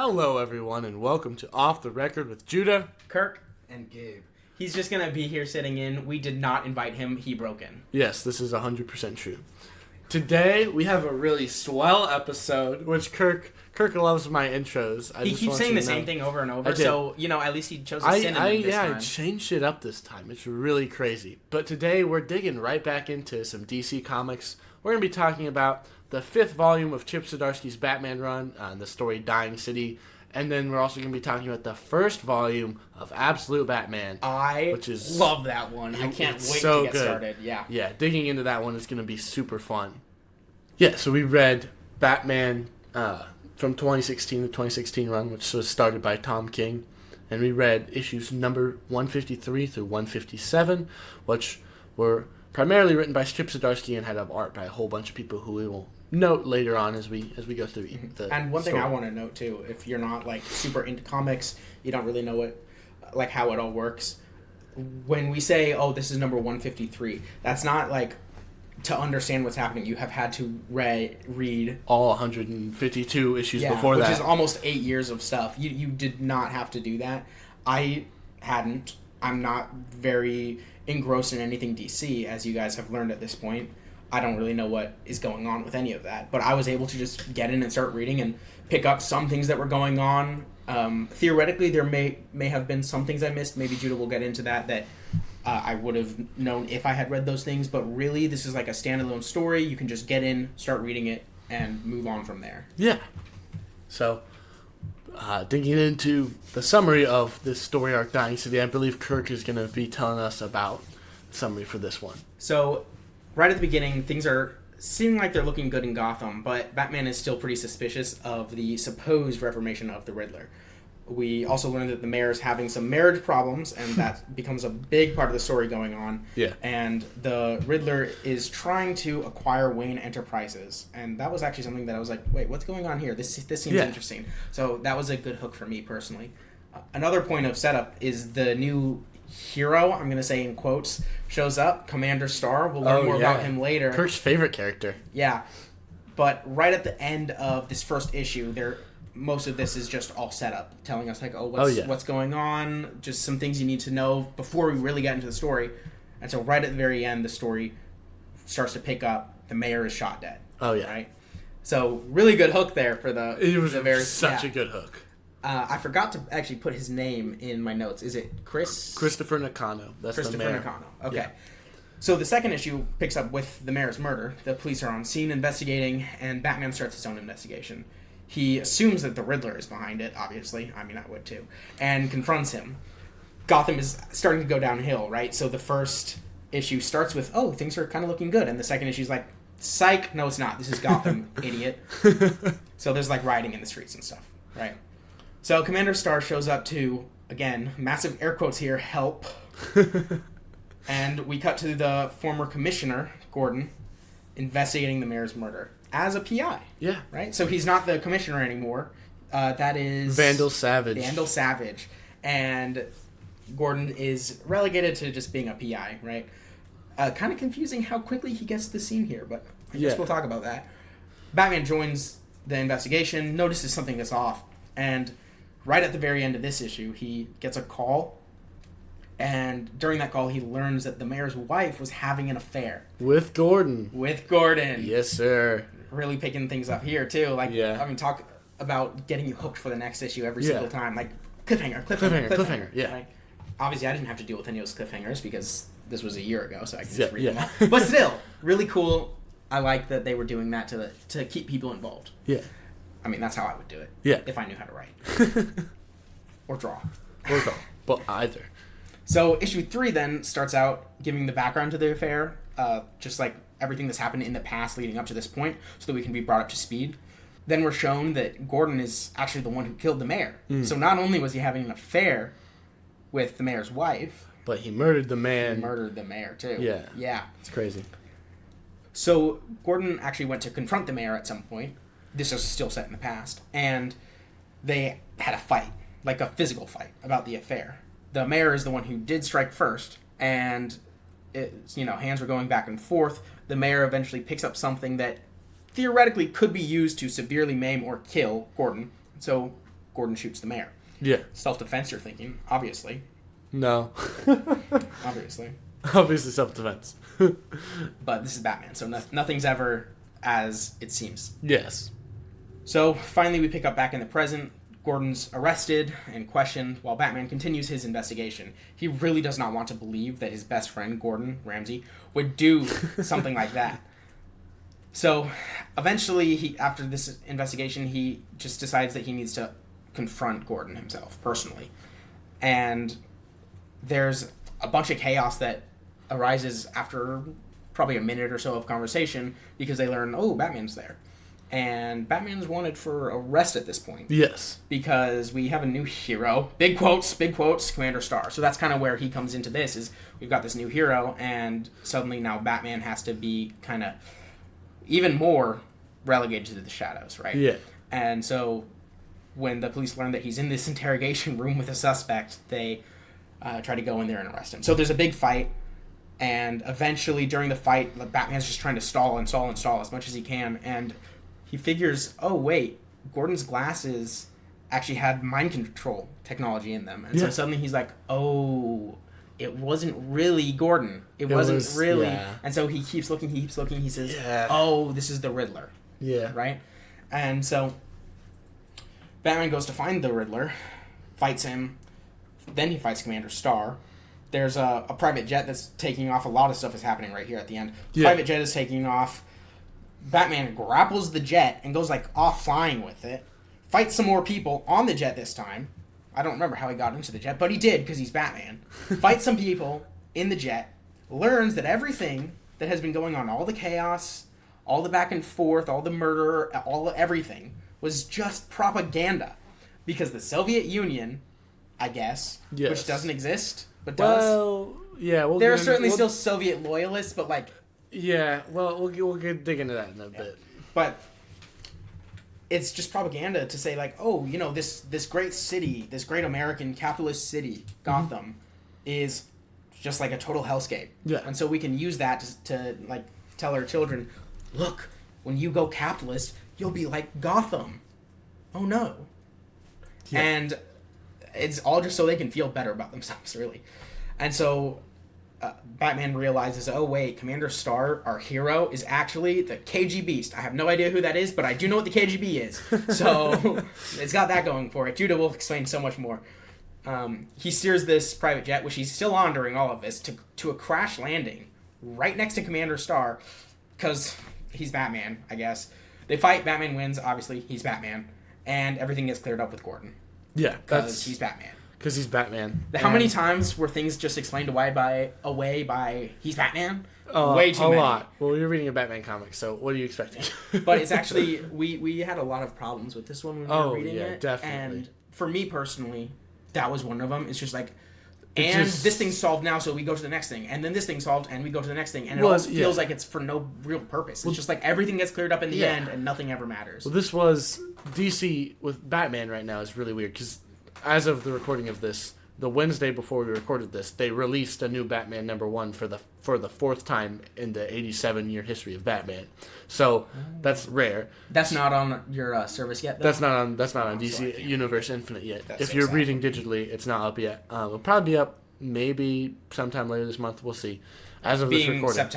Hello, everyone, and welcome to Off the Record with Judah, Kirk, and Gabe. He's just going to be here sitting in. We did not invite him. He broke in. Yes, this is 100% true. Today, we have a really swell episode, which Kirk loves my intros. He keeps saying the same thing over and over, so, at least he chose a synonym this time. I changed it up this time. It's really crazy. But today, we're digging right back into some DC comics. We're going to be talking about the 5th volume of Chip Zdarsky's Batman run, the story Dying City. And then we're also going to be talking about the 1st volume of Absolute Batman. Which is love that one. I can't wait to get started. Yeah, digging into that one is going to be super fun. Yeah, so we read Batman from 2016, the 2016 run, which was started by Tom King. And we read issues number 153 through 157, which were primarily written by Chip Zdarsky and had art by a whole bunch of people who we will note later on as we go through the And one story. thing I want to note too, if you're not super into comics, you don't really know how it all works. When we say, "Oh, this is number 153," that's not to understand what's happening. You have had to read all 152 issues before which that, is almost 8 years of stuff. You did not have to do that. I hadn't. I'm not very engrossed in anything DC, as you guys have learned at this point. I don't really know what is going on with any of that, but I was able to just get in and start reading and pick up some things that were going on. Theoretically, there may have been some things I missed. Maybe Judah will get into that I would have known if I had read those things, but really this is like a standalone story. You can just get in, start reading it, and move on from there. Yeah. So, digging into the summary of this story arc, Dying City, I believe Kirk is going to be telling us about the summary for this one. So, right at the beginning, things are seeming like they're looking good in Gotham, but Batman is still pretty suspicious of the supposed reformation of the Riddler. We also learned that the mayor is having some marriage problems, and that becomes a big part of the story going on. Yeah. And the Riddler is trying to acquire Wayne Enterprises, and that was actually something that I was like, wait, what's going on here? This seems interesting. So that was a good hook for me personally. Another point of setup is the new hero, I'm going to say in quotes, shows up, Commander Starr. We'll learn more about him later. Kirk's favorite character. Yeah. But right at the end of this first issue, most of this is just all set up, telling us what's going on, just some things you need to know before we really get into the story. And so right at the very end, the story starts to pick up. The mayor is shot dead. Oh yeah. Right? So really good hook there for the... It was a such a good hook. I forgot to actually put his name in my notes. Is it Chris? Christopher Nakano. That's the mayor. Christopher Nakano. Okay. Yeah. So the second issue picks up with the mayor's murder. The police are on scene investigating, and Batman starts his own investigation. He assumes that the Riddler is behind it, obviously. I mean, I would too. And confronts him. Gotham is starting to go downhill, right? So the first issue starts with, oh, things are kind of looking good. And the second issue is like, psych, no, it's not. This is Gotham, idiot. So there's rioting in the streets and stuff, right? So Commander Starr shows up to, again, massive air quotes here, help. And we cut to the former commissioner, Gordon, investigating the mayor's murder as a PI. Yeah. Right? So he's not the commissioner anymore. That is... Vandal Savage. And Gordon is relegated to just being a PI, right? Kind of confusing how quickly he gets to the scene here, but I guess we'll talk about that. Batman joins the investigation, notices something that's off, and right at the very end of this issue, he gets a call, and during that call, he learns that the mayor's wife was having an affair. With Gordon. Yes, sir. Really picking things up here, too. Talk about getting you hooked for the next issue every single time. Cliffhanger. Yeah. Obviously, I didn't have to deal with any of those cliffhangers because this was a year ago, so I can just read them all. But still, really cool. I like that they were doing that to keep people involved. Yeah. I mean, that's how I would do it. Yeah. If I knew how to write. Or draw. But either. So issue 3 then starts out giving the background to the affair, just like everything that's happened in the past leading up to this point, so that we can be brought up to speed. Then we're shown that Gordon is actually the one who killed the mayor. So not only was he having an affair with the mayor's wife, but he murdered the man. He murdered the mayor too. Yeah. Yeah. It's crazy. So Gordon actually went to confront the mayor at some point. This is still set in the past. And they had a fight, like a physical fight, about the affair. The mayor is the one who did strike first, and hands were going back and forth. The mayor eventually picks up something that theoretically could be used to severely maim or kill Gordon. So Gordon shoots the mayor. Yeah. Self-defense, you're thinking, obviously. No. Obviously. Obviously self-defense. But this is Batman, so nothing's ever as it seems. Yes. So finally we pick up back in the present. Gordon's arrested and questioned while Batman continues his investigation. He really does not want to believe that his best friend, Gordon Ramsay, would do something like that. So eventually, after this investigation, he just decides that he needs to confront Gordon himself, personally. And there's a bunch of chaos that arises after probably a minute or so of conversation because they learn, oh, Batman's there. And Batman's wanted for arrest at this point. Yes. Because we have a new hero. Big quotes, Commander Starr. So that's kind of where he comes into this, is we've got this new hero, and suddenly now Batman has to be kind of even more relegated to the shadows, right? Yeah. And so when the police learn that he's in this interrogation room with a suspect, they try to go in there and arrest him. So there's a big fight, and eventually during the fight, Batman's just trying to stall as much as he can, and he figures, oh, wait, Gordon's glasses actually had mind control technology in them. And so suddenly he's like, oh, it wasn't really Gordon. It wasn't really. Yeah. And so he keeps looking. He says, oh, this is the Riddler. Yeah. Right? And so Batman goes to find the Riddler, fights him. Then he fights Commander Starr. There's a private jet that's taking off. A lot of stuff is happening right here at the end. Yeah. Private jet is taking off. Batman grapples the jet and goes off flying with it. Fights some more people on the jet this time. I don't remember how he got into the jet, but he did because he's Batman. Fights some people in the jet. Learns that everything that has been going on, all the chaos, all the back and forth, all the murder, everything, was just propaganda. Because the Soviet Union, I guess, which doesn't exist, but does. Well, yeah. There are certainly still Soviet loyalists, but yeah, well, we'll dig into that in a bit. But it's just propaganda to say, oh, this great city, this great American capitalist city, Gotham, is just like a total hellscape. Yeah. And so we can use that to tell our children, look, when you go capitalist, you'll be like Gotham. Oh, no. Yeah. And it's all just so they can feel better about themselves, really. And so Batman realizes, oh wait, Commander Starr, our hero, is actually the KG Beast. I have no idea who that is, but I do know what the KGB is. So it's got that going for it. Judah will explain so much more. He steers this private jet, which he's still on during all of this, to a crash landing right next to Commander Starr, because he's Batman, I guess. They fight, Batman wins, obviously, he's Batman, and everything gets cleared up with Gordon. Yeah. Because he's Batman. Because he's Batman. How many times were things just explained away by he's Batman? Way too many. A lot. Well, you're reading a Batman comic, so what are you expecting? But it's actually, we had a lot of problems with this one when we were reading it. Oh, yeah, definitely. And for me personally, that was one of them. It's just this thing's solved now, so we go to the next thing. And then this thing's solved, and we go to the next thing. And it almost feels like it's for no real purpose. It's just everything gets cleared up in the end, and nothing ever matters. Well, this was DC with Batman right now is really weird, because as of the recording of this, the Wednesday before we recorded this, they released a new Batman #1 for the fourth time in the 87-year history of Batman. So that's rare. That's not on your service yet, though? That's not on DC Universe Infinite yet. If you're reading digitally, it's not up yet. It'll probably be up maybe sometime later this month. We'll see. As of this recording,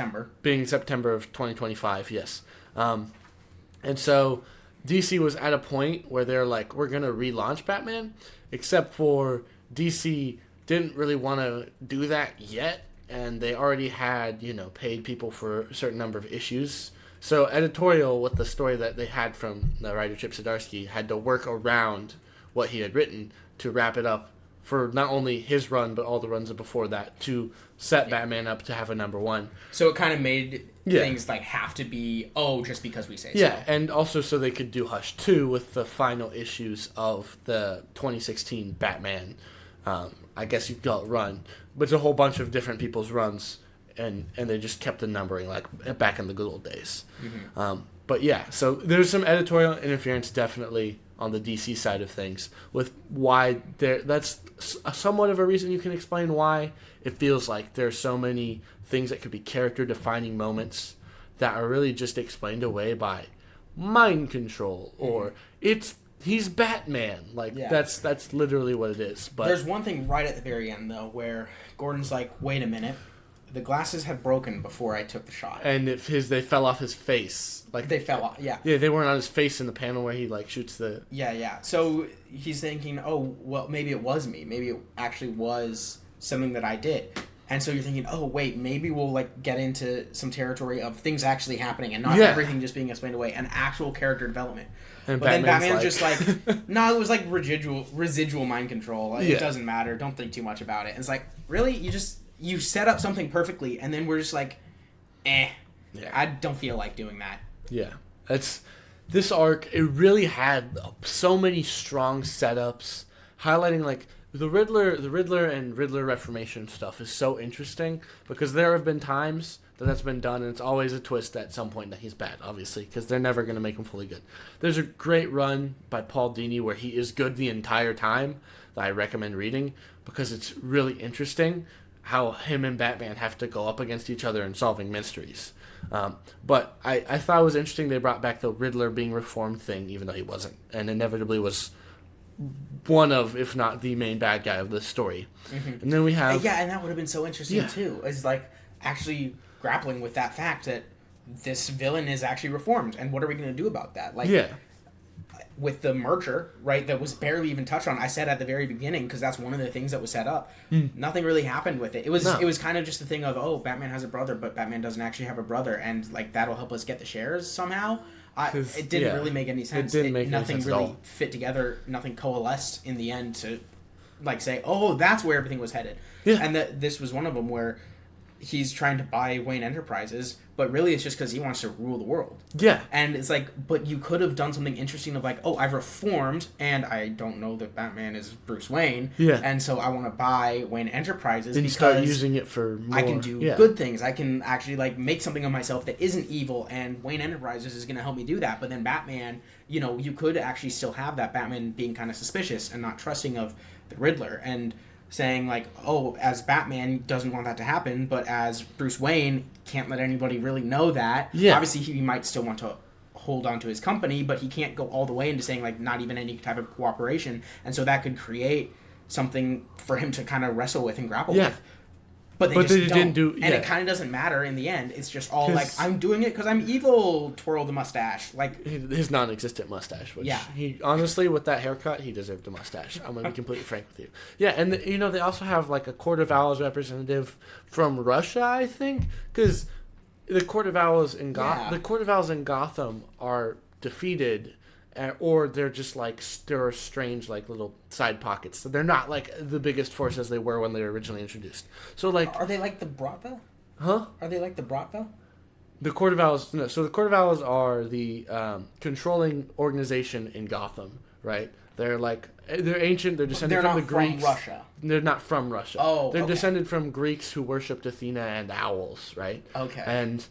being September of 2025, yes. And so DC was at a point where they're like, we're gonna relaunch Batman, except for DC didn't really want to do that yet, and they already had, paid people for a certain number of issues. So editorial, with the story that they had from the writer Chip Zdarsky, had to work around what he had written to wrap it up for not only his run, but all the runs before that, to set Batman up to have a #1. So it kind of made things have to be, just because we say so. Yeah, and also so they could do Hush 2 with the final issues of the 2016 Batman, I guess you'd call it run. But it's a whole bunch of different people's runs, and they just kept the numbering back in the good old days. Mm-hmm. But yeah, so there's some editorial interference definitely on the DC side of things with why that's somewhat of a reason you can explain why it feels like there's so many things that could be character defining moments that are really just explained away by mind control, or it's he's Batman. Like, that's literally what it is. But there's one thing right at the very end, though, where Gordon's like, wait a minute. The glasses had broken before I took the shot. And if they fell off his face. Like they fell off, yeah. Yeah, they weren't on his face in the panel where he, like, shoots the... Yeah. So he's thinking, oh, well, maybe it was me. Maybe it actually was something that I did. And so you're thinking, oh, wait, maybe we'll, like, get into some territory of things actually happening and not everything just being explained away. An actual character development. And but then Batman's just like, no, it was like residual mind control. Like, it doesn't matter. Don't think too much about it. And it's like, really? You set up something perfectly, and then we're just like, I don't feel like doing that. Yeah. This arc, it really had so many strong setups, highlighting, like, the Riddler and Riddler Reformation stuff is so interesting, because there have been times that's been done, and it's always a twist at some point that he's bad, obviously, because they're never going to make him fully good. There's a great run by Paul Dini where he is good the entire time that I recommend reading, because it's really interesting how him and Batman have to go up against each other in solving mysteries. But I thought it was interesting they brought back the Riddler being reformed thing, even though he wasn't, and inevitably was one of, if not the main bad guy of this story. Mm-hmm. And then we have... Yeah, and that would have been so interesting, too, is, like, actually grappling with that fact that this villain is actually reformed, and what are we going to do about that? Like, with the merger, right, that was barely even touched on, I said at the very beginning, because that's one of the things that was set up, nothing really happened with it. It was kind of just a thing of, oh, Batman has a brother, but Batman doesn't actually have a brother, and, like, that'll help us get the shares somehow. It didn't really make any sense. Nothing really fit together, nothing coalesced in the end to, like, say, oh, that's where everything was headed. Yeah. And this was one of them where he's trying to buy Wayne Enterprises, but really it's just because he wants to rule the world. Yeah. And it's like, but you could have done something interesting of like, oh, I've reformed, and I don't know that Batman is Bruce Wayne. Yeah. And so I want to buy Wayne Enterprises and start using it for more. I can do good things. I can actually like make something of myself that isn't evil, and Wayne Enterprises is going to help me do that. But then Batman, you know, you could actually still have that Batman being kind of suspicious and not trusting of the Riddler, and saying like, oh, as Batman doesn't want that to happen, but as Bruce Wayne can't let anybody really know that. Yeah. Obviously, he might still want to hold on to his company, but he can't go all the way into saying like not even any type of cooperation, and so that could create something for him to kind of wrestle with and grapple with. But they didn't do, and it kind of doesn't matter in the end. It's just all like, I'm doing it because I'm evil. Twirl the mustache, like his non-existent mustache. Which he honestly, with that haircut, he deserved a mustache. I'm gonna be completely frank with you. Yeah, and you know they also have like a Court of Owls representative from Russia, I think, because the Court of Owls in Gotham are defeated. Or they're just like there are strange like little side pockets. So they're not like the biggest force as they were when they were originally introduced. So like, are they like the Bratva? Huh? Are they like the Bratva? The Court of Owls. No. So the Court of Owls are the controlling organization in Gotham, right? They're like they're ancient. They're descended from the Greeks. From Russia. They're not from Russia. Oh, they're descended from Greeks who worshipped Athena and owls, right? Okay. And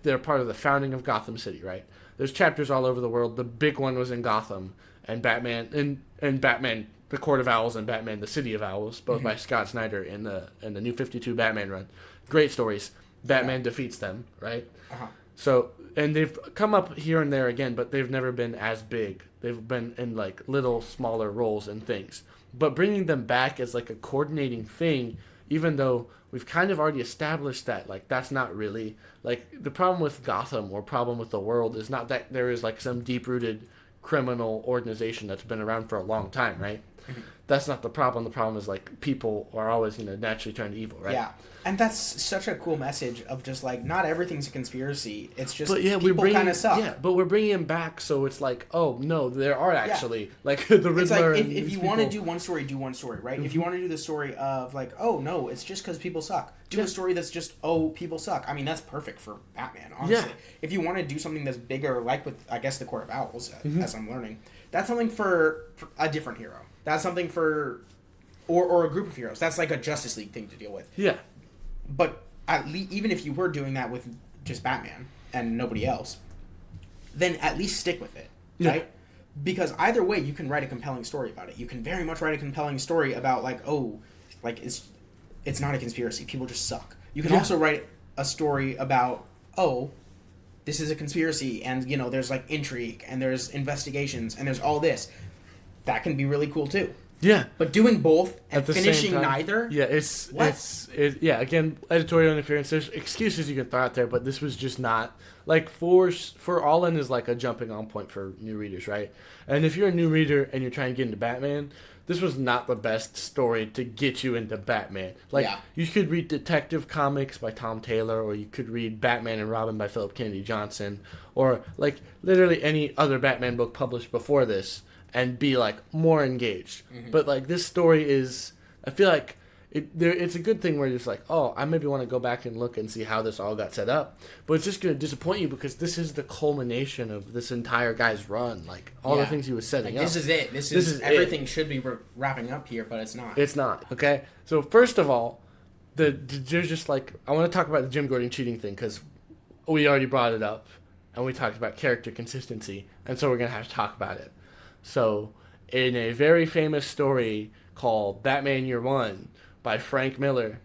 they're part of the founding of Gotham City, right? There's chapters all over the world. The big one was in Gotham, and Batman, and Batman, the Court of Owls, and Batman, the City of Owls, both by Scott Snyder in the New 52 Batman run. Great stories. Batman defeats them, right? Uh-huh. So, and they've come up here and there again, but they've never been as big. They've been in like little smaller roles and things. But bringing them back as like a coordinating thing, even though we've kind of already established that, like, that's not really, like, the problem with Gotham or problem with the world is not that there is, like, some deep-rooted criminal organization that's been around for a long time, right? Mm-hmm. That's not the problem. The problem is, like, people are always, naturally turned evil, right? Yeah. And that's such a cool message of just, like, not everything's a conspiracy. It's just people kind of suck. Yeah, but we're bringing him back, so it's like, oh, no, there are actually, like, the Riddler. It's like, if you want to do one story, do one story, right? Mm-hmm. If you want to do the story of, like, oh, no, it's just because people suck. Do a story that's just, oh, people suck. I mean, that's perfect for Batman, honestly. Yeah. If you want to do something that's bigger, like with, I guess, the Court of Owls, as I'm learning, that's something for a different hero. That's something for, or a group of heroes. That's like a Justice League thing to deal with. Yeah. But at least, even if you were doing that with just Batman and nobody else, then at least stick with it, right? Because either way, you can write a compelling story about it. You can very much write a compelling story about, like, oh, like, it's not a conspiracy. People just suck. You can also write a story about, oh, this is a conspiracy, and you know, there's like intrigue, and there's investigations, and there's all this. That can be really cool too. Yeah. But doing both and At the finishing same time, neither. Yeah, it's again, editorial interference. There's excuses you can throw out there, but this was just not like for All In is like a jumping on point for new readers, right? And if you're a new reader and you're trying to get into Batman, this was not the best story to get you into Batman. Like, you could read Detective Comics by Tom Taylor, or you could read Batman and Robin by Philip Kennedy Johnson, or like literally any other Batman book published before this, and be like more engaged. Mm-hmm. But like this story is, I feel like it's a good thing where you're just like, oh, I maybe want to go back and look and see how this all got set up. But it's just going to disappoint you because this is the culmination of this entire guy's run. Like all the things he was setting up. This is it. This is everything should be wrapping up here, but it's not. It's not. Okay. So first of all, there's just like, I want to talk about the Jim Gordon cheating thing because we already brought it up and we talked about character consistency, and so we're going to have to talk about it. So, in a very famous story called Batman Year One by Frank Miller,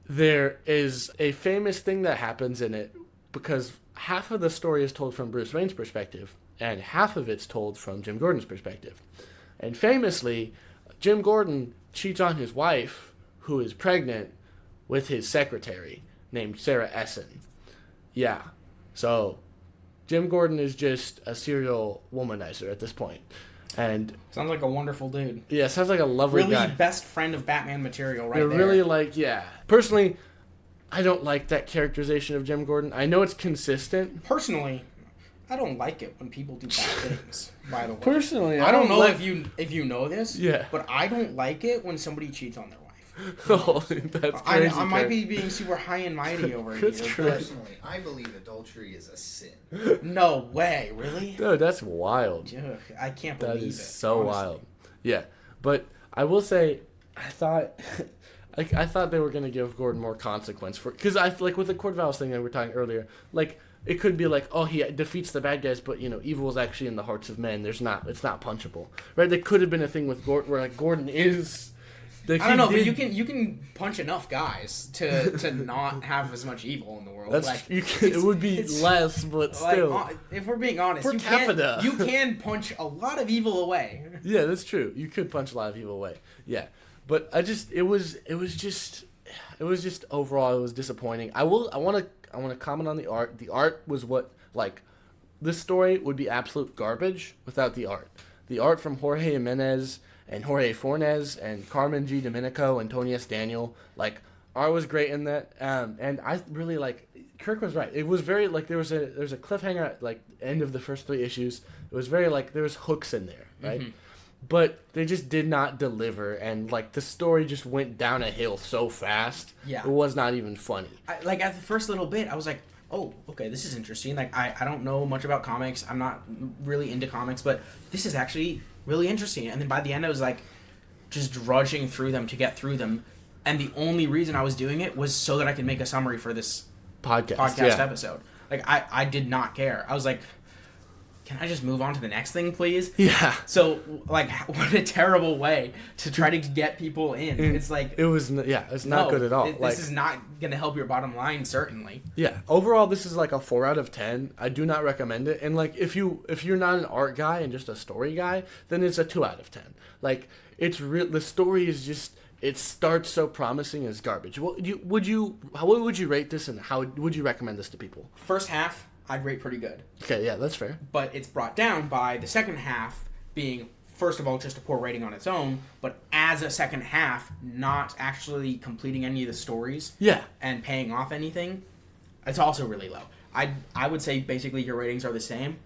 there is a famous thing that happens in it because half of the story is told from Bruce Wayne's perspective and half of it's told from Jim Gordon's perspective. And famously, Jim Gordon cheats on his wife, who is pregnant, with his secretary named Sarah Essen. Yeah. So, Jim Gordon is just a serial womanizer at this point. And sounds like a wonderful dude. Yeah, sounds like a lovely guy. Really best friend of Batman material right there. Really Personally, I don't like that characterization of Jim Gordon. I know it's consistent. Personally, I don't like it when people do bad things, by the way. Personally, I don't know if you know this, yeah, but I don't like it when somebody cheats on their wife. Oh, that's crazy. I might be being super high and mighty over here. Personally, I believe adultery is a sin. No way, really? Dude, that's wild. Ugh, I can't believe it. That is so wild. Yeah, but I will say, I thought they were gonna give Gordon more consequence for, because I like with the Court of Owls thing that we were talking earlier, like it could be like, oh, he defeats the bad guys, but you know, evil is actually in the hearts of men. It's not punchable, right? There could have been a thing with Gordon where like Gordon is. I don't know, but you can punch enough guys to not have as much evil in the world. That's like, it would be less, but still. Like, if we're being honest, per capita, you can punch a lot of evil away. Yeah, that's true. You could punch a lot of evil away. Yeah, but it was just overall it was disappointing. I want to comment on the art. The art was what, like, this story would be absolute garbage without the art. The art from Jorge Jimenez and Jorge Fornes and Carmen G. Domenico and Tony S. Daniel, like, art was great in that, and I really like. Kirk was right. It was very like there was a cliffhanger at like end of the first 3 issues. It was very like there was hooks in there, right? Mm-hmm. But they just did not deliver, and like the story just went down a hill so fast. Yeah, it was not even funny. Like at the first little bit, I was like, oh, okay, this is interesting. Like I don't know much about comics. I'm not really into comics, but this is actually really interesting. And then by the end, I was like just drudging through them to get through them. And the only reason I was doing it was so that I could make a summary for this podcast episode. Like I did not care. I was like, can I just move on to the next thing, please? Yeah. So, like, what a terrible way to try to get people in. It's like... it's not good at all. This is not going to help your bottom line, certainly. Yeah. Overall, this is like a 4 out of 10. I do not recommend it. And, like, if you're not an art guy and just a story guy, then it's a 2 out of 10. Like, it's real. The story is just... It starts so promising as garbage. What would you rate this, and how would you recommend this to people? First half, I'd rate pretty good. Okay, yeah, that's fair. But it's brought down by the second half being, first of all, just a poor rating on its own, but as a second half, not actually completing any of the stories. Yeah. And paying off anything. It's also really low. I would say basically your ratings are the same.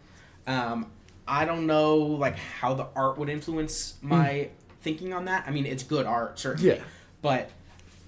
I don't know like how the art would influence my thinking on that. I mean, it's good art, certainly. Yeah. But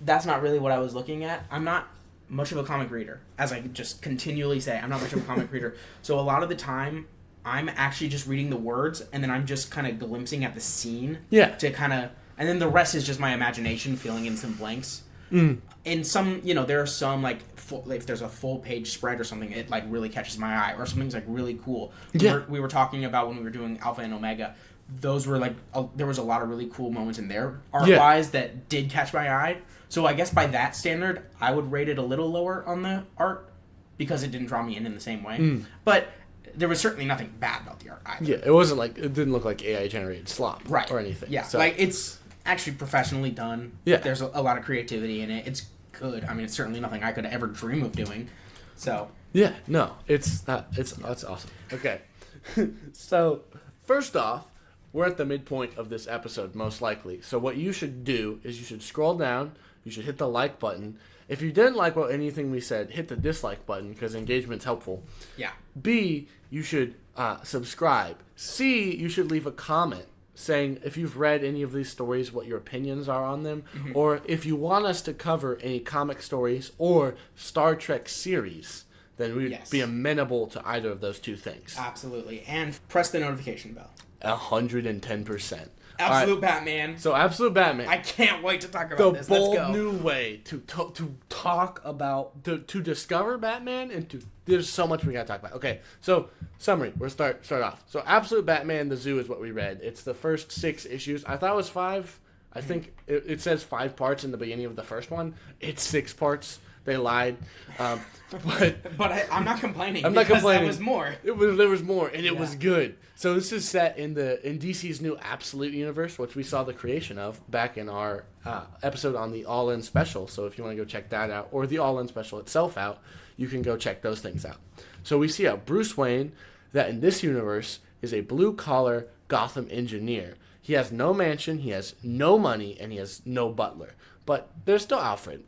that's not really what I was looking at. I'm not much of a comic reader, as I just continually say. I'm not much of a comic reader. So a lot of the time, I'm actually just reading the words, and then I'm just kind of glimpsing at the scene. Yeah. To kind of... And then the rest is just my imagination filling in some blanks. In some, there are some, like, if there's a full-page spread or something, it, like, really catches my eye. Or something's, like, really cool. We were talking about when we were doing Alpha and Omega. Those were, like... there was a lot of really cool moments in there, art-wise, that did catch my eye. So I guess by that standard, I would rate it a little lower on the art because it didn't draw me in the same way. But there was certainly nothing bad about the art either. Yeah, it didn't look like AI generated slop or anything. Yeah, so, like it's actually professionally done. Yeah. There's a lot of creativity in it. It's good. I mean, it's certainly nothing I could ever dream of doing. So yeah, no, it's awesome. Okay, so first off, we're at the midpoint of this episode, most likely. So what you should do is you should scroll down. You should hit the like button. If you didn't like anything we said, hit the dislike button because engagement's helpful. yeah. B, you should subscribe. C, you should leave a comment saying if you've read any of these stories, what your opinions are on them, or if you want us to cover any comic stories or Star Trek series, then we'd be amenable to either of those two things. Absolutely. And press the notification bell. 110%. Absolute Batman. So Absolute Batman. I can't wait to talk about this. The Let's bold go. new way to talk about, to discover Batman, and there's so much we gotta talk about. Okay, so summary. We'll start off. So Absolute Batman, The Zoo is what we read. It's the first 6 issues. I thought it was 5. I think it says 5 parts in the beginning of the first one. It's 6 parts. They lied. But I'm not complaining. I'm not complaining. There was more. There was more, and it was good. So this is set in DC's new Absolute universe, which we saw the creation of back in our episode on the All In special. So if you want to go check that out, or the All In special itself out, you can go check those things out. So we see a Bruce Wayne that in this universe is a blue-collar Gotham engineer. He has no mansion, he has no money, and he has no butler. But there's still Alfred.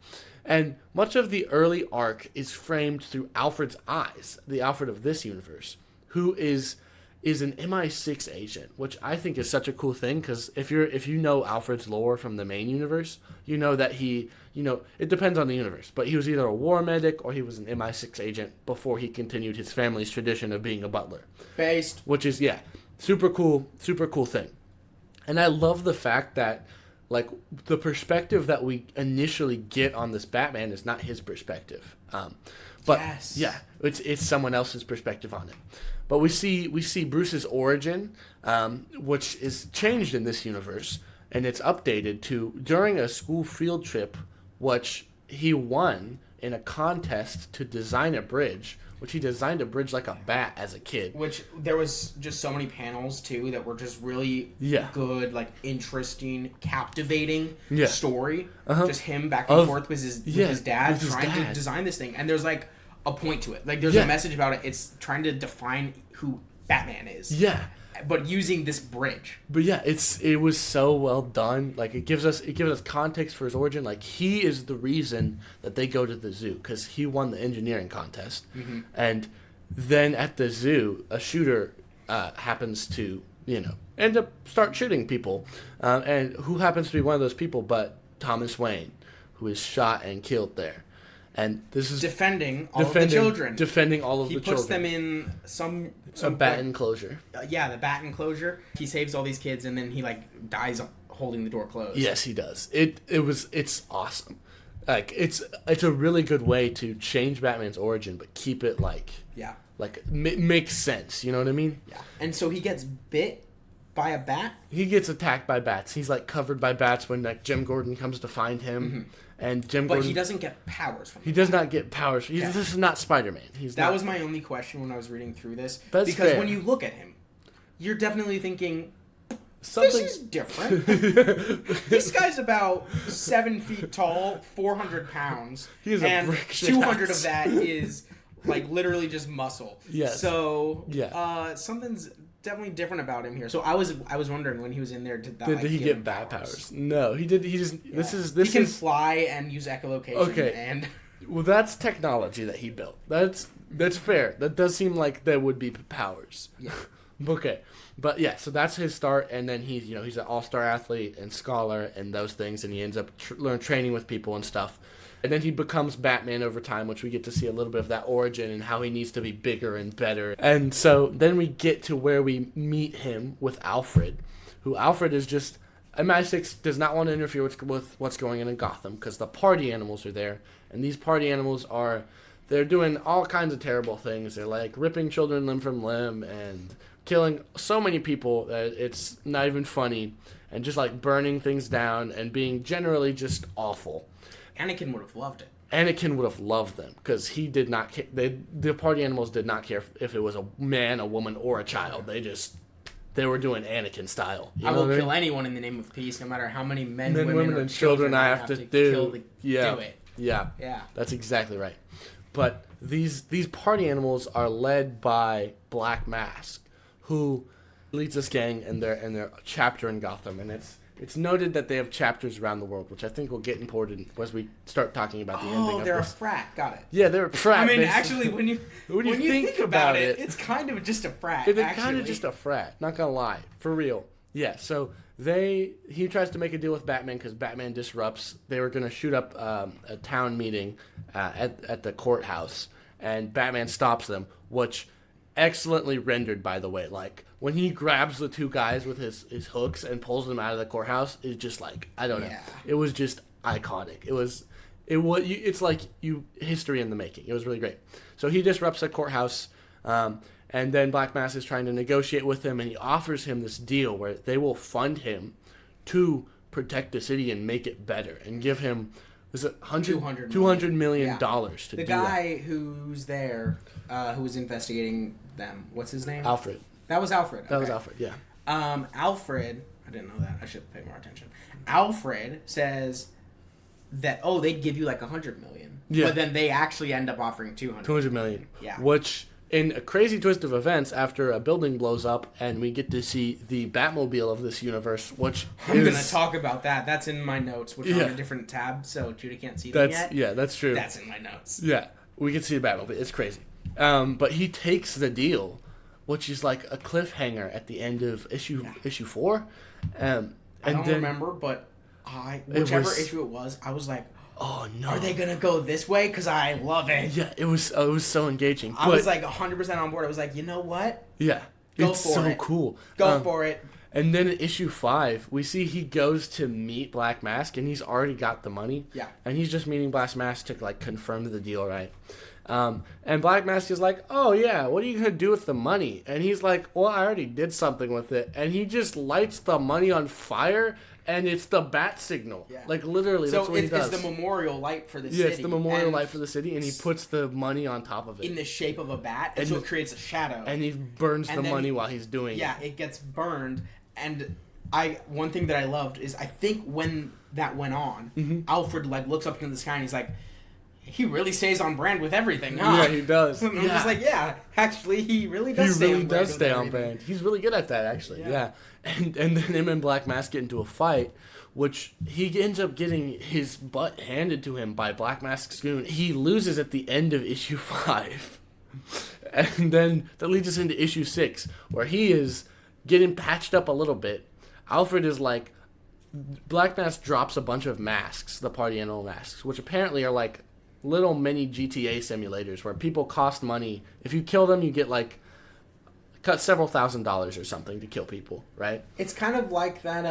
And much of the early arc is framed through Alfred's eyes, the Alfred of this universe, who is an MI6 agent, which I think is such a cool thing, because if you know Alfred's lore from the main universe, you know that it depends on the universe, but he was either a war medic or he was an MI6 agent before he continued his family's tradition of being a butler. Based. Which is, super cool thing. And I love the fact that, like, the perspective that we initially get on this Batman is not his perspective. But yes. Yeah, it's someone else's perspective on it. But we see Bruce's origin, which is changed in this universe, and it's updated to during a school field trip, which he won in a contest to design a bridge, which he designed a bridge like a bat as a kid. Which there was just so many panels too that were just really good, like interesting, captivating story. Just him back and forth with his dad trying to design this thing, and there's like a point to it. Like there's a message about it. It's trying to define who Batman is. Yeah. But using this bridge. But yeah, it was so well done. Like it gives us context for his origin. Like he is the reason that they go to the zoo because he won the engineering contest, and then at the zoo, a shooter happens to end up start shooting people, and who happens to be one of those people but Thomas Wayne, who is shot and killed there. And this is defending all of the children. Defending all of the children. He puts them in some bat enclosure. The bat enclosure. He saves all these kids, and then he dies holding the door closed. Yes, he does. It's awesome. Like it's a really good way to change Batman's origin, but keep it makes sense. You know what I mean? Yeah. And so he gets bit by a bat. He gets attacked by bats. He's covered by bats when Jim Gordon comes to find him. And But he doesn't get powers from it. He does not get powers. This is not Spider-Man. That was my only question when I was reading through this. That's because fair. when you look at him, you're definitely thinking, this is different. This guy's about 7 feet tall, 400 pounds. He's and a brick 200 of that is literally just muscle. Yes. So something's definitely different about him here. So I was wondering when he was in there, did he get bat powers? No, he did. He just he can fly and use echolocation. Okay, and well, that's technology that he built. That's fair. That does seem like there would be powers. Yeah. Okay, but yeah, so that's his start, and then he's an all-star athlete and scholar and those things, and he ends up training with people and stuff. And then he becomes Batman over time, which we get to see a little bit of that origin and how he needs to be bigger and better. And so then we get to where we meet him with Alfred, who Alfred is just... MI6 does not want to interfere with what's going on in Gotham because the party animals are there. And these party animals they're doing all kinds of terrible things. They're ripping children limb from limb and killing so many people that it's not even funny. And just burning things down and being generally just awful. Anakin would have loved it. Anakin would have loved them because he did not. The party animals did not care if it was a man, a woman, or a child. They were doing Anakin style. I will kill anyone in the name of peace, no matter how many men, women, or and children I have to kill do. do it. Yeah, Yeah. that's exactly right. But these party animals are led by Black Mask, who leads this gang and their chapter in Gotham, and it's noted that they have chapters around the world, which I think will get important as we start talking about the ending of this. Oh, they're a frat. Got it. Yeah, they're a frat. I mean, basically. actually, when you think about it, it's kind of just a frat. It's kind of just a frat. Not gonna lie, for real. Yeah. So he tries to make a deal with Batman because Batman disrupts. They were gonna shoot up a town meeting at the courthouse, and Batman stops them, which excellently rendered, by the way. Like when he grabs the two guys with his hooks and pulls them out of the courthouse, it's just like, I don't know. It was just iconic. It's like history in the making. It was really great. So he disrupts the courthouse, and then Black Mask is trying to negotiate with him, and he offers him this deal where they will fund him to protect the city and make it better, and give him $200 million to do that. The guy who's there, who was investigating them, what's his name? Alfred. That was Alfred. That was Alfred, yeah. Alfred, I didn't know that. I should pay more attention. Alfred says that, they'd give you like $100 million. Yeah. But then they actually end up offering $200 million. Yeah. Which, in a crazy twist of events, after a building blows up and we get to see the Batmobile of this universe, which I'm going to talk about that. That's in my notes, which are on a different tab, so Judah can't see them yet. Yeah, that's true. That's in my notes. Yeah, we can see the Batmobile. It's crazy. But he takes the deal, which is like a cliffhanger at the end of issue 4. I don't remember, but whichever issue it was, I was like, oh no, are they gonna go this way? Because I love it. Yeah, it was so engaging. I was like 100% on board. I was like, you know what? Yeah, it's so cool. Go for it. And then in issue 5, we see he goes to meet Black Mask, and he's already got the money. Yeah. And he's just meeting Black Mask to like confirm the deal, right? And Black Mask is like, oh yeah, what are you gonna do with the money? And he's like, well, I already did something with it. And he just lights the money on fire, and it's the bat signal. Yeah. Like literally, that's what he does. So it's the memorial light for the city. Yeah, it's the memorial light for the city, and he puts the money on top of it. In the shape of a bat, and so it creates a shadow. And he burns the money while he's doing it. Yeah, it gets burned. And one thing that I loved is I think when that went on, Alfred like looks up into the sky and he's like, he really stays on brand with everything, huh? Yeah, he does. I'm just like, yeah, actually, he really does stay on brand. He's really good at that, actually. Yeah. And then him and Black Mask get into a fight, which he ends up getting his butt handed to him by Black Mask's goon. He loses at the end of issue 5. And then that leads us into issue 6, where he is getting patched up a little bit. Alfred is like, Black Mask drops a bunch of masks, the party animal masks, which apparently are like little mini GTA simulators where people cost money. If you kill them, you get like cut several $1,000s or something to kill people, right? It's kind of like that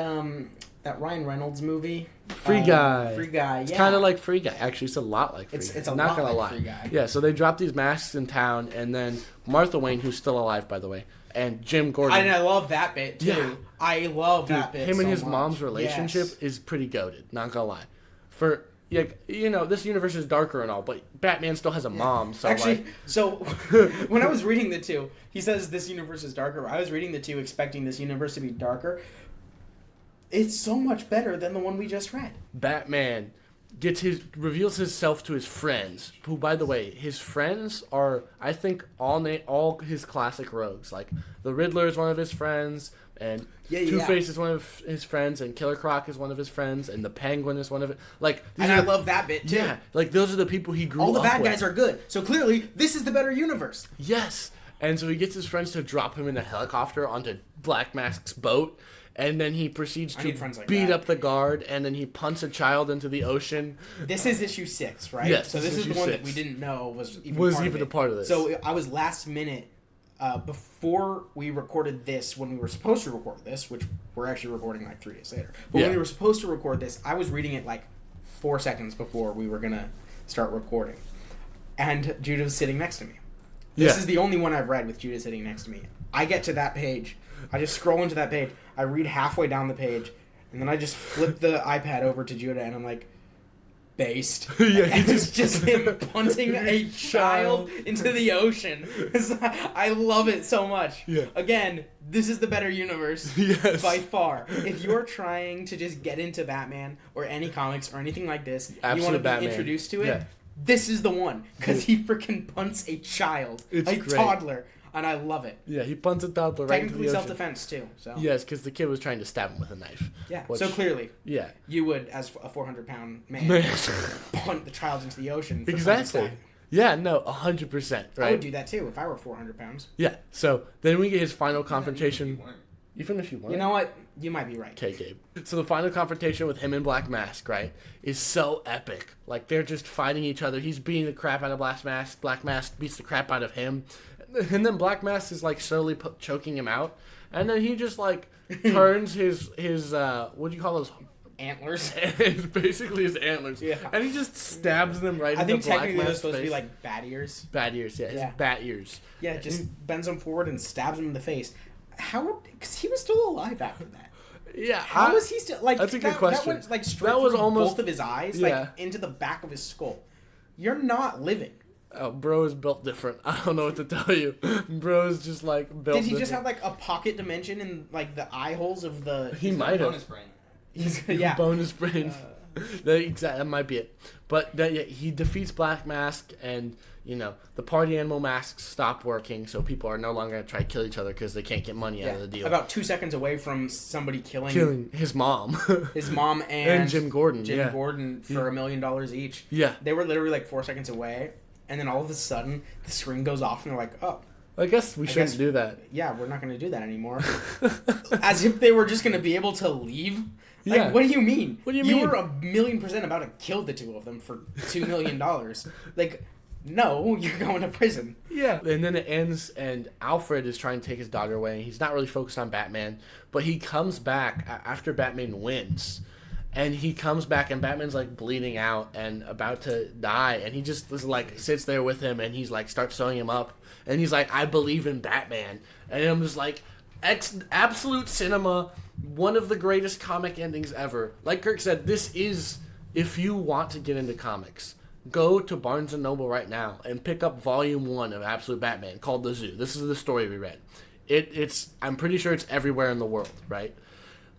Ryan Reynolds movie, Free Guy. Free Guy. It's kind of like Free Guy. Actually, it's a lot like Free Guy. It's a lot like Free Guy. Yeah, so they drop these masks in town, and then Martha Wayne, who's still alive, by the way, and Jim Gordon. And I love that bit too. Yeah. I love that bit. Him and his much. mom's relationship is pretty goated. Not gonna lie. For this universe is darker and all, but Batman still has a mom. So actually, when I was reading the 2, he says this universe is darker. I was reading the 2 expecting this universe to be darker. It's so much better than the one we just read. Batman reveals himself to his friends, who, by the way, his friends are, I think, all his classic rogues. Like the Riddler is one of his friends, and Two-Face is one of his friends, and Killer Croc is one of his friends, and the Penguin is one of it. I love that bit too. Yeah, like those are the people he grew up with. All the bad guys are good, so clearly this is the better universe. Yes, and so he gets his friends to drop him in a helicopter onto Black Mask's boat. And then he proceeds to beat up the guard, and then he punts a child into the ocean. This is issue 6, right? Yes. So this is the one that we didn't know was even a part of this. So I was last minute, before we recorded this, when we were supposed to record this, which we're actually recording like 3 days later. But when we were supposed to record this, I was reading it like 4 seconds before we were going to start recording. And Judah was sitting next to me. This is the only one I've read with Judah sitting next to me. I get to that page. I just scroll into that page. I read halfway down the page, and then I just flip the iPad over to Judah, and I'm like, based. Yeah, And it's just him punting a child into the ocean. I love it so much. Yeah. Again, this is the better universe. Yes. By far. If you're trying to just get into Batman or any comics or anything like this, you want to be Batman. introduced to it, Yeah. this is the one. Because he freaking punts a child. It's a great. toddler. And I love it. Yeah, he punts it out the right into Technically the ocean. self-defense, too. So. Yes, because the kid was trying to stab him with a knife. Yeah, Which- so clearly, Yeah. you would, as a 400-pound man, punt the child into the ocean. For Exactly. self-defense. Yeah, no, 100%, right? I would do that too if I were 400 pounds. Yeah, so then we get his final You confrontation. weren't. Even if you want. You know what? You might be right. Okay, Gabe. So the final confrontation with him and Black Mask, right, is so epic. Like, they're just fighting each other. He's beating the crap out of Black Mask. Black Mask beats the crap out of him. And then Black Mask is, like, slowly choking him out. And then he just, like, turns his what do you call those? Antlers. It's basically his antlers. Yeah. And he just stabs them right I in think the Black technically they're Mask's supposed to be face. like bat ears. Bat ears, yeah. His Yeah. bat ears. Yeah, it just bends him forward and stabs him in the face. How? Because he was still alive after that. Yeah. How was he still like? That's a good that question. That went like straight That was through almost- both of his eyes, yeah. like into the back of his skull. You're not living. Oh, bro is built different. I don't know what to tell you. Bro is just like built Did he just different. have like a pocket dimension in like the eye holes of the? He might have. Bonus brain. Yeah. Bonus brain. That might be it. But yeah, he defeats Black Mask, and you know the party animal masks stop working, so people are no longer gonna try to kill each other because they can't get money out of the deal. About 2 seconds away from somebody Killing his mom his mom and Jim Gordon. Jim yeah. Gordon for $1 million each. Yeah. They were literally like 4 seconds away, and then all of a sudden the screen goes off, and they're like, "Oh, I guess we shouldn't guess- do that. yeah, we're not going to do that anymore." As if they were just going to be able to leave. Like, Yeah. what do you mean? What do you You mean? were 1,000,000% about to kill the two of them for $2 million. Like, no, you're going to prison. Yeah. And then it ends, and Alfred is trying to take his daughter away. He's not really focused on Batman, but he comes back after Batman wins. And he comes back, and Batman's like bleeding out and about to die. And he just is like sits there with him, and he's like starts sewing him up. And he's like, "I believe in Batman." And I'm just like, absolute cinema, one of the greatest comic endings ever. Like Kirk said, this is, if you want to get into comics, go to Barnes & Noble right now and pick up Volume 1 of Absolute Batman called The Zoo. This is the story we read. It's I'm pretty sure it's everywhere in the world, right?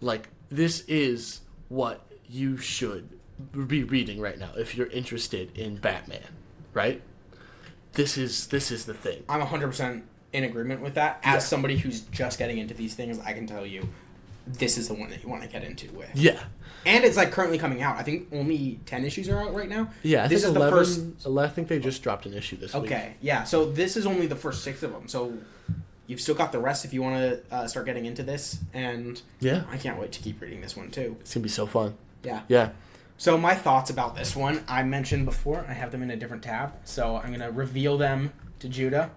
Like, this is what you should be reading right now if you're interested in Batman, right? This is the thing. I'm 100% in agreement with that. As somebody who's just getting into these things, I can tell you this is the one that you want to get into with. Yeah. And it's like currently coming out. I think only 10 issues are out right now. Yeah, I this think is 11, the first. I think they just dropped an issue this week. Okay, yeah. So this is only the first 6 of them. So you've still got the rest if you want to start getting into this. And Yeah. I can't wait to keep reading this one too. It's going to be so fun. Yeah. Yeah. So my thoughts about this one, I mentioned before. I have them in a different tab, so I'm gonna reveal them to Judah.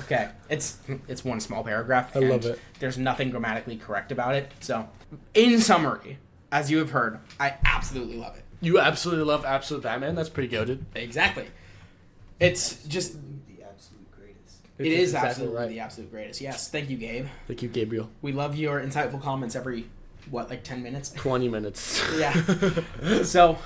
Okay, it's one small paragraph. I love it. There's nothing grammatically correct about it. So, in summary, as you have heard, I absolutely love it. You absolutely love Absolute Batman? That's pretty goated. Exactly. It's just The absolute greatest. it is exactly absolutely right. the absolute greatest. Yes, thank you, Gabe. Thank you, Gabriel. We love your insightful comments every 10 minutes. 20 minutes. Yeah. So,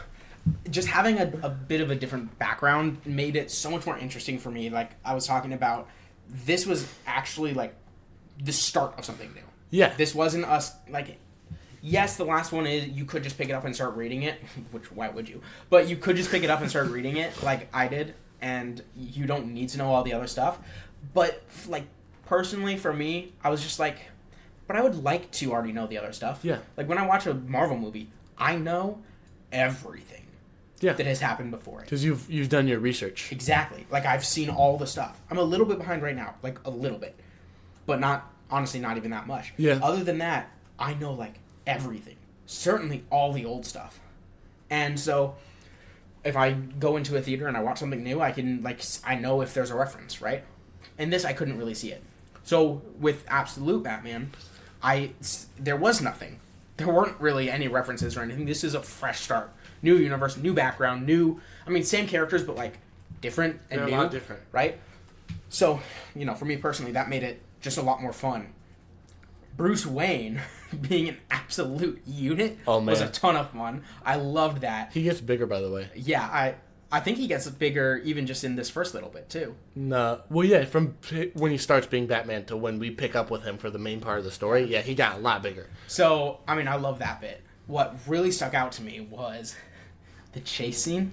just having a bit of a different background made it so much more interesting for me. Like I was talking about, this was actually like the start of something new. Yeah. This wasn't us like. Yes, the last one is you could just pick it up and start reading it, which why would you? But you could just pick it up and start reading it like I did, and you don't need to know all the other stuff. But like personally for me, I was just like, but I would like to already know the other stuff. Yeah. Like when I watch a Marvel movie, I know everything Yeah. that has happened before it. Because you've done your research. Exactly. Like I've seen all the stuff. I'm a little bit behind right now, like a little bit, but not honestly not even that much. Yeah. Other than that, I know like everything. Certainly all the old stuff. And so if I go into a theater and I watch something new, I can like I know if there's a reference, right? And this I couldn't really see it. So with Absolute Batman, there was nothing. There weren't really any references or anything. This is a fresh start. New universe, new background, same characters, but like different and They're new. a lot different. Right? So, for me personally, that made it just a lot more fun. Bruce Wayne being an absolute unit Oh, man. was a ton of fun. I loved that. He gets bigger, by the way. Yeah, I think he gets bigger even just in this first little bit, too. No. Well, yeah, from when he starts being Batman to when we pick up with him for the main part of the story, yeah, he got a lot bigger. So, I mean, I love that bit. What really stuck out to me was the chase scene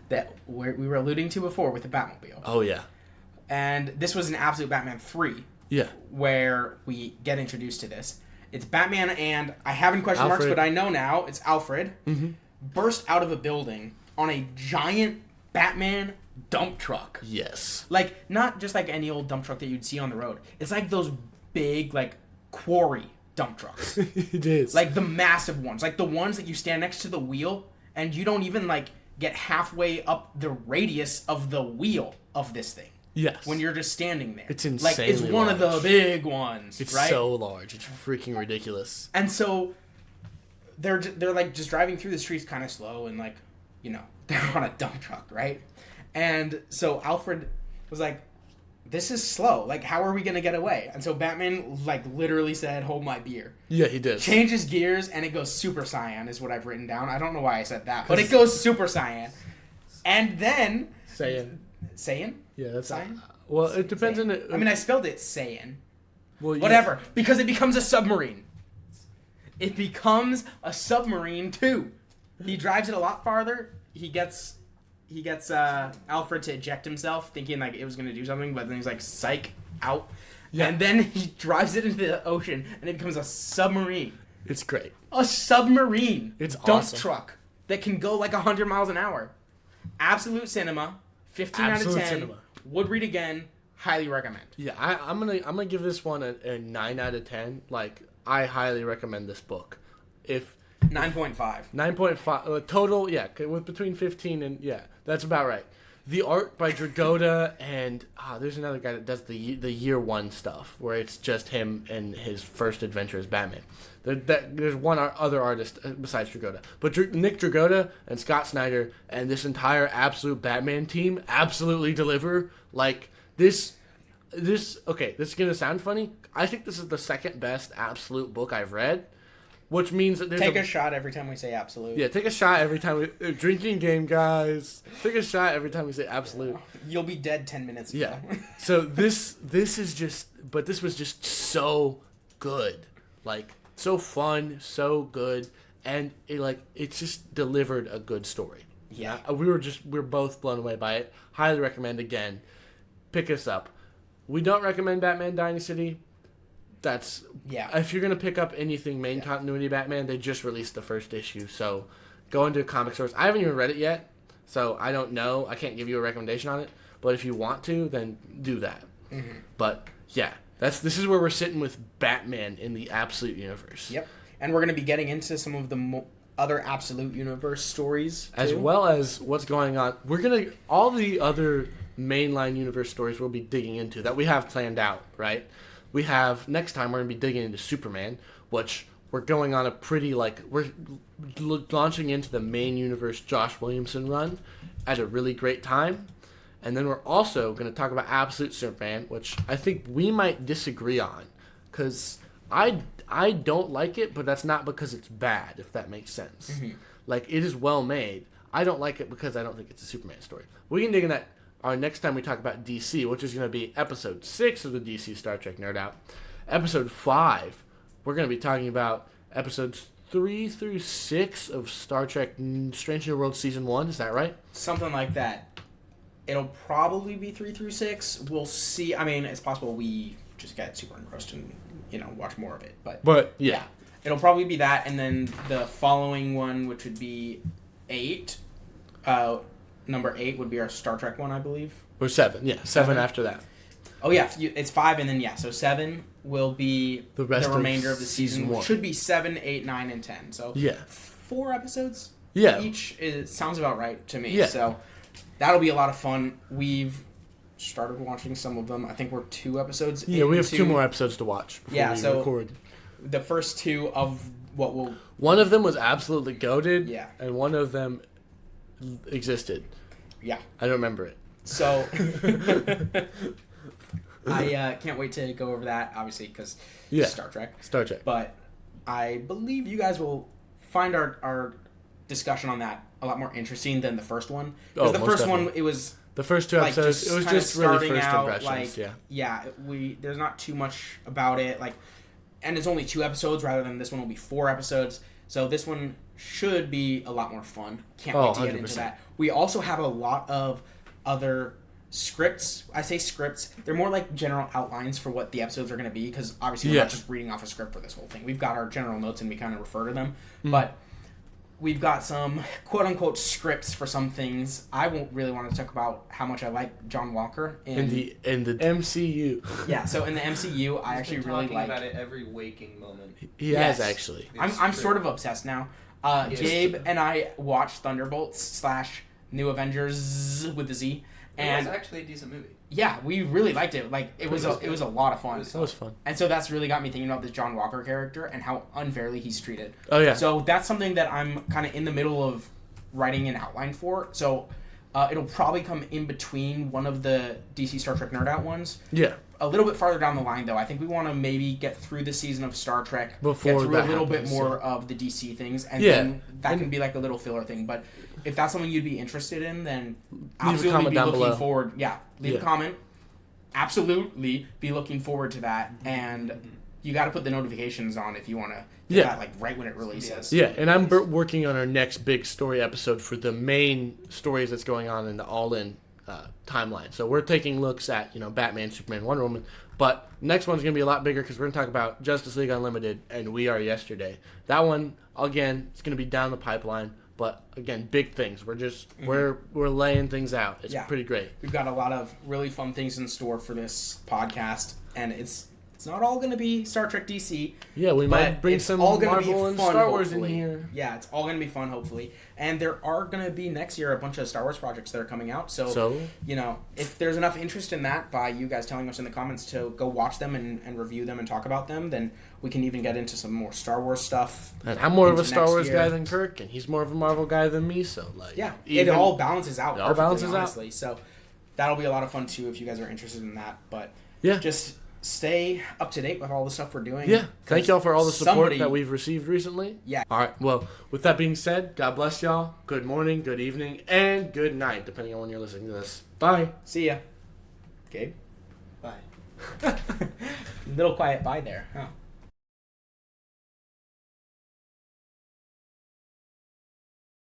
that we were alluding to before with the Batmobile. Oh, yeah. And this was an absolute Batman 3 Yeah. where we get introduced to this. It's Batman and, I have in question marks, Alfred. but I know now, it's Alfred, Mm-hmm. burst out of a building on a giant Batman dump truck. Yes. Like, not just like any old dump truck that you'd see on the road. It's like those big, like, quarry dump trucks. It is. Like the massive ones. Like the ones that you stand next to the wheel and you don't even, like, get halfway up the radius of the wheel of this thing. Yes. When you're just standing there. It's Like, it's insanely one of the large. big ones, It's right? so large. It's freaking ridiculous. And so they're like just driving through the streets kind of slow and like, you know, they're on a dump truck, right? And so Alfred was like, this is slow. Like, how are we going to get away? And so Batman like literally said, hold my beer. Yeah, he does. Changes gears and it goes Super Saiyan is what I've written down. I don't know why I said that, but it goes Super Saiyan. And then Saying. Saiyan? Yeah, that's Saiyan? well, it depends on it. I mean, I spelled it Saiyan. well, yeah. Whatever, because it becomes a submarine. It becomes a submarine too. He drives it a lot farther. He gets Alfred to eject himself, thinking like it was gonna do something, but then he's like, "Psych, out!" Yeah. And then he drives it into the ocean, and it becomes a submarine. It's great. A submarine. It's dump awesome. truck that can go like 100 miles an hour. Absolute cinema. 15 Absolute out of 10. cinema. Would read again. Highly recommend. Yeah, I'm gonna give this one a 9 out of 10. Like, I highly recommend this book. If 9.5. 9.5 total, yeah, with between 15 and yeah, that's about right. The art by Dragotta and there's another guy that does the year one stuff where it's just him and his first adventure as Batman. There's one other artist besides Dragotta, but Nick Dragotta and Scott Snyder and this entire absolute Batman team absolutely deliver. Like this. Okay, this is gonna sound funny. I think this is the second best absolute book I've read. Which means that there's Take a shot every time we say absolute. Yeah, take a shot every time we... Drinking game, guys. Take a shot every time we say absolute. You'll be dead 10 minutes ago. Yeah. So this is just... But this was just so good. Like, so fun, so good. And, it just delivered a good story. Yeah. We were both blown away by it. Highly recommend, again. Pick us up. We don't recommend Batman Dynasty. That's if you're gonna pick up anything main continuity Batman, they just released the first issue, so go into comic stores. I haven't even read it yet, so I don't know. I can't give you a recommendation on it, but if you want to, then do that. Mm-hmm. But yeah, this is where we're sitting with Batman in the Absolute Universe. Yep, and we're gonna be getting into some of the other Absolute Universe stories too. As well as what's going on. All the other mainline universe stories we'll be digging into that we have planned out, right? We have, next time, we're going to be digging into Superman, which we're going on a pretty, we're launching into the main universe Josh Williamson run at a really great time. And then we're also going to talk about Absolute Superman, which I think we might disagree on. Because I don't like it, but that's not because it's bad, if that makes sense. Mm-hmm. It is well made. I don't like it because I don't think it's a Superman story. We can dig in that our next time we talk about DC, which is going to be episode 6 of the DC Star Trek Nerd Out. Episode 5, we're going to be talking about episodes 3 through 6 of Star Trek Strange New World Season 1. Is that right? Something like that. It'll probably be 3 through 6. We'll see. I mean, it's possible we just get super engrossed and, watch more of it. But yeah. It'll probably be that, and then the following one, which would be 8, number 8 would be our Star Trek one, I believe. Or 7, yeah. 7 after that. Oh, yeah. It's 5, and then, so 7 will be the remainder of the season, which should be 7, 8, 9, and 10. So, 4 episodes each sounds about right to me. Yeah. So, that'll be a lot of fun. We've started watching some of them. I think we're 2 episodes Yeah, we have 2 more episodes to watch before we record. The first 2 of what will... One of them was absolutely goated, Yeah. and one of them existed. Yeah. I don't remember it. So, I can't wait to go over that, obviously, because Star Trek. Star Trek. But I believe you guys will find our discussion on that a lot more interesting than the first one. Because the first one, it was the first two like, episodes. It was just really starting first out, impressions. like, there's not too much about it. Like, and it's only 2 episodes rather than this one will be 4 episodes. So this one should be a lot more fun. Can't wait to get 100%. into that. We also have a lot of other scripts. I say scripts. They're more like general outlines for what the episodes are going to be, because obviously we're not just reading off a script for this whole thing. We've got our general notes and we kind of refer to them. But we've got some quote-unquote scripts for some things. I won't really want to talk about how much I like John Walker in the MCU. Yeah, so in the MCU, I actually really like. About it every waking moment. He has actually. I'm sort of obsessed now. Gabe and I watched Thunderbolts / New Avengers with the Z, and it was actually a decent movie. Yeah, we really liked it. Like it was a lot of fun. It was fun. And so that's really got me thinking about this John Walker character and how unfairly he's treated. Oh yeah. So that's something that I'm kind of in the middle of writing an outline for. So it'll probably come in between one of the DC Star Trek Nerd Out ones. Yeah. A little bit farther down the line, though. I think we want to maybe get through the season of Star Trek, before get through that a little happens, bit more of the DC things, and then that can be like a little filler thing. But if that's something you'd be interested in, then absolutely be looking forward. Yeah, leave a comment. Absolutely be looking forward to that, and you got to put the notifications on if you want to get that like right when it releases. Yeah, and I'm working on our next big story episode for the main stories that's going on in the All-In timeline. So we're taking looks at, Batman, Superman, Wonder Woman, but next one's going to be a lot bigger because we're going to talk about Justice League Unlimited and We Are Yesterday. That one, again, it's going to be down the pipeline, but again, big things. We're just we're laying things out. It's pretty great. We've got a lot of really fun things in store for this podcast, and it's not all going to be Star Trek DC. Yeah, we might bring some Marvel and fun, Star Wars hopefully. in here. Yeah, it's all going to be fun, hopefully. And there are going to be next year a bunch of Star Wars projects that are coming out. So if there's enough interest in that by you guys telling us in the comments to go watch them and review them and talk about them, then we can even get into some more Star Wars stuff. And I'm more of a Star Wars guy than Kirk, and he's more of a Marvel guy than me. So it all balances out. It all balances honestly. out. So that'll be a lot of fun too if you guys are interested in that. But just stay up to date with all the stuff we're doing. Yeah. Thank y'all for all the support that we've received recently. Yeah. All right. Well, with that being said, God bless y'all. Good morning, good evening, and good night, depending on when you're listening to this. Bye. See ya. Gabe? Bye. Little quiet bye there. Huh?